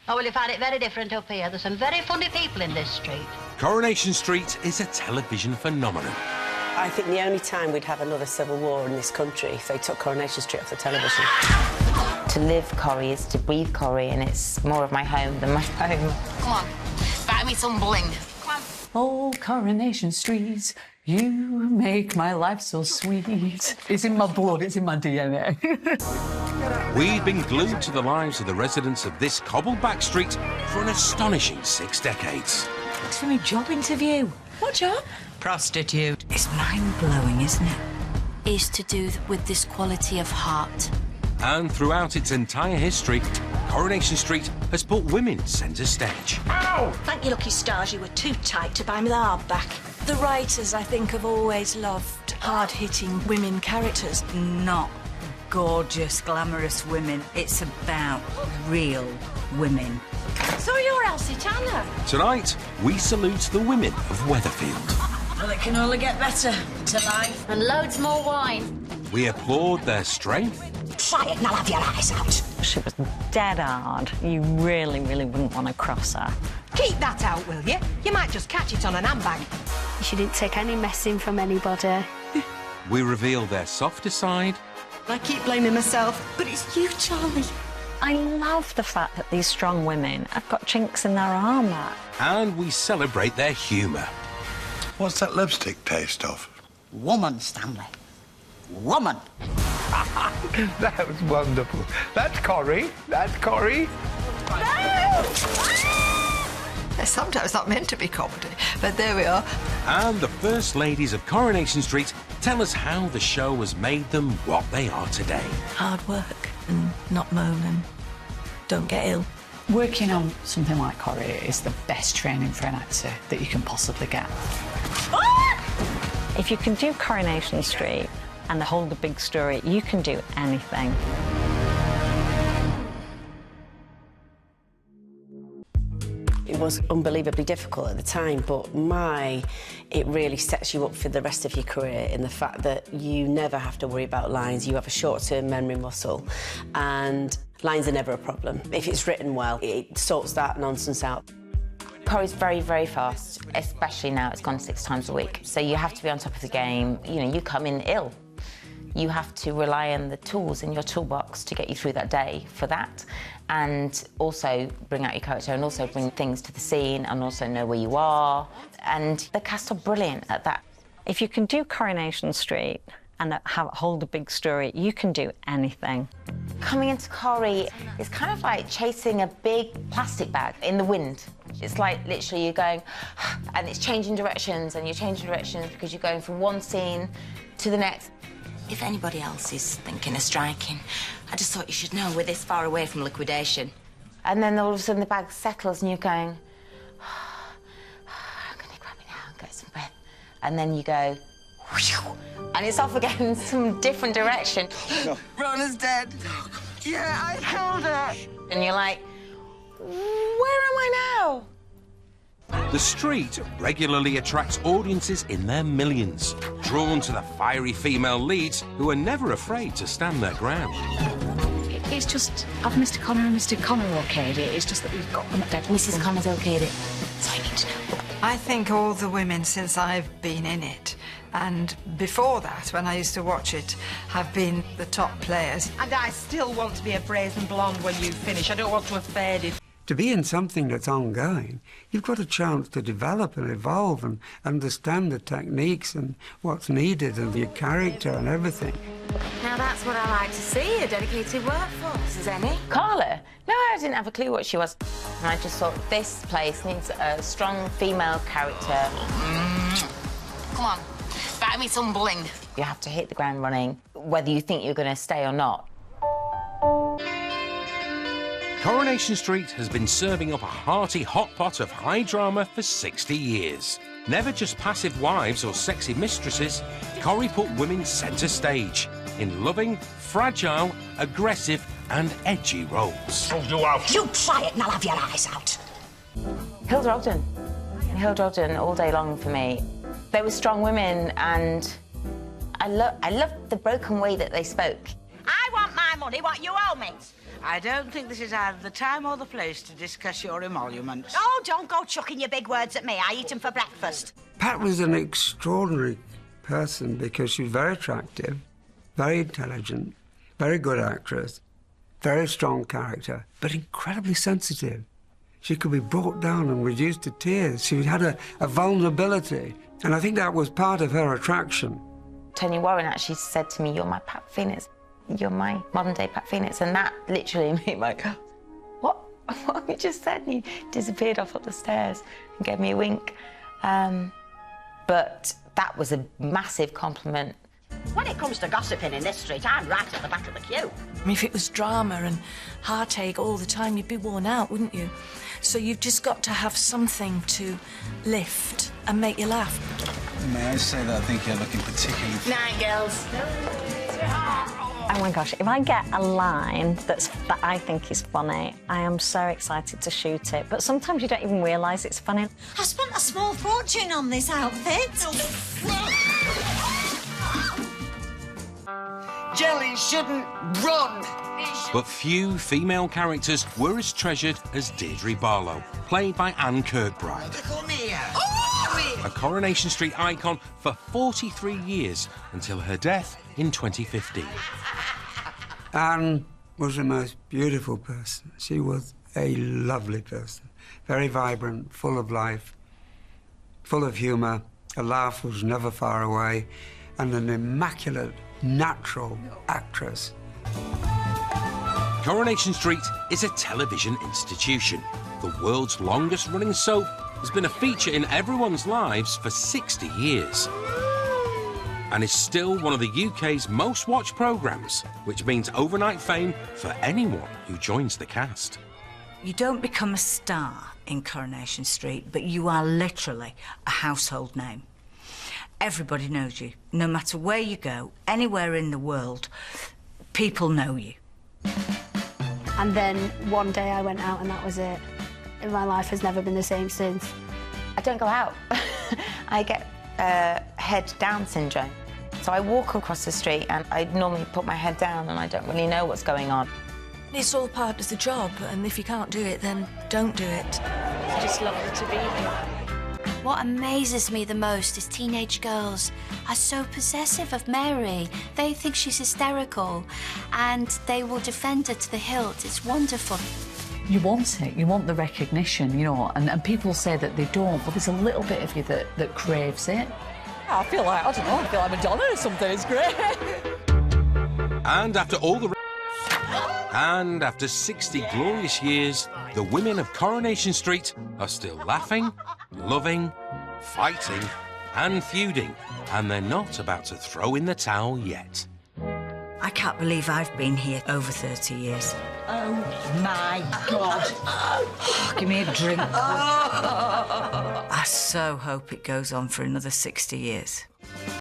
Oh, well, you find it very different up here. There's some very funny people in this street. Coronation Street is a television phenomenon. I think the only time we'd have another civil war in this country if they took Coronation Street off the television. To live Corrie is to breathe Corrie, and it's more of my home than my home. Come on, buy me some bling. Come on. Oh, Coronation Street, you make my life so sweet. It's in my blood, it's in my DNA. We've been glued to the lives of the residents of this cobbled back street for an astonishing 6 decades. It's for my job interview. What job? Prostitute. It's mind-blowing, isn't it? It's to do with this quality of heart. And throughout its entire history, Coronation Street has put women centre stage. Ow! Thank you, lucky stars, you were too tight to buy me the hardback. The writers, I think, have always loved hard-hitting women characters. Not gorgeous, glamorous women. It's about real women. So you're Elsie Tanner. Tonight, we salute the women of Weatherfield. Well, it can only get better to life. And loads more wine. We applaud their strength. Try it and I'll have your eyes out. She was dead hard. You really, really wouldn't want to cross her. Keep that out, will you? You might just catch it on an handbag. She didn't take any messing from anybody. We reveal their softer side. I keep blaming myself, but it's you, Charlie. I love the fact that these strong women have got chinks in their armour. And we celebrate their humour. What's that lipstick taste of? Woman, Stanley. Woman. That was wonderful. That's Corrie. That's Corrie. No! Sometimes not meant to be comedy, but there we are. And the first ladies of Coronation Street tell us how the show has made them what they are today. Hard work and not moan and don't get ill. Working on something like Corrie is the best training for an actor that you can possibly get. If you can do Coronation Street and hold the big story, you can do anything. It was unbelievably difficult at the time, but it really sets you up for the rest of your career in the fact that you never have to worry about lines. You have a short-term memory muscle, and lines are never a problem. If it's written well, it sorts that nonsense out. Corrie's very, very fast, especially now it's gone 6 times a week. So you have to be on top of the game. You know, you come in ill. You have to rely on the tools in your toolbox to get you through that day for that, and also bring out your character and also bring things to the scene and also know where you are. And the cast are brilliant at that. If you can do Coronation Street and hold a big story, you can do anything. Coming into Corrie is kind of like chasing a big plastic bag in the wind. It's like literally you're going, and it's changing directions, and you're changing directions because you're going from one scene to the next. If anybody else is thinking of striking, I just thought you should know we're this far away from liquidation. And then all of a sudden the bag settles and you're going, I'm going to grab it now and get some breath. And then you go, and it's off again in some different direction. No. Rona's dead. Yeah, I held her. And you're like, where am I now? The street regularly attracts audiences in their millions, drawn to the fiery female leads who are never afraid to stand their ground. It's just, have Mr. Connor and Mr. Connor okayed it. It's just that we've got them dead. Mrs. Connor's okayed it. That's all I need to know. I think all the women since I've been in it, and before that, when I used to watch it, have been the top players. And I still want to be a brazen blonde when you finish. I don't want to have faded. To be in something that's ongoing, you've got a chance to develop and evolve and understand the techniques and what's needed and your character and everything. Now that's what I like to see, a dedicated workforce, is any? Carla? No, I didn't have a clue what she was. And I just thought, this place needs a strong female character. Come on, buy me some bling. You have to hit the ground running, whether you think you're going to stay or not. Coronation Street has been serving up a hearty hot pot of high drama for 60 years. Never just passive wives or sexy mistresses, Corrie put women centre stage in loving, fragile, aggressive and edgy roles. You try it and I'll have your eyes out. Hilda Ogden all day long for me. They were strong women, and I loved the broken way that they spoke. I want my money, what you owe me. I don't think this is either the time or the place to discuss your emoluments. Oh, don't go chucking your big words at me. I eat them for breakfast. Pat was an extraordinary person because she was very attractive, very intelligent, very good actress, very strong character, but incredibly sensitive. She could be brought down and reduced to tears. She had a vulnerability, and I think that was part of her attraction. Tony Warren actually said to me, "You're my Pat Phoenix. You're my modern-day Pat Phoenix," and that literally made me like, what have you just said? And he disappeared off up the stairs and gave me a wink. But that was a massive compliment. When it comes to gossiping in this street, I'm right at the back of the queue. I mean, if it was drama and heartache all the time, you'd be worn out, wouldn't you? So you've just got to have something to lift and make you laugh. May I say that I think you're looking particularly... Night, girls. Oh my gosh, if I get a line that I think is funny, I am so excited to shoot it. But sometimes you don't even realise it's funny. I spent a small fortune on this outfit. Jelly shouldn't run. But few female characters were as treasured as Deirdre Barlow, played by Anne Kirkbride. Come here. A Coronation Street icon for 43 years until her death in 2015. Anne was the most beautiful person. She was a lovely person, very vibrant, full of life, full of humour. Her laugh was never far away, and an immaculate, natural actress. Coronation Street is a television institution. The world's longest-running soap has been a feature in everyone's lives for 60 years. And is still one of the UK's most watched programmes, which means overnight fame for anyone who joins the cast. You don't become a star in Coronation Street, but you are literally a household name. Everybody knows you. No matter where you go, anywhere in the world, people know you. And then one day I went out and that was it. And my life has never been the same since. I don't go out. I get head down syndrome. So I walk across the street and I normally put my head down and I don't really know what's going on. It's all part of the job, and if you can't do it, then don't do it. It's just lovely to be here. What amazes me the most is teenage girls are so possessive of Mary. They think she's hysterical, and they will defend her to the hilt. It's wonderful. You want it, you want the recognition, you know, and people say that they don't, but there's a little bit of you that craves it. I feel like, I don't know, I feel like Madonna or something. It's great. And after all the... And after 60 glorious years, the women of Coronation Street are still laughing, loving, fighting and feuding, and they're not about to throw in the towel yet. I can't believe I've been here over 30 years. Oh, my God. Give me a drink. I so hope it goes on for another 60 years.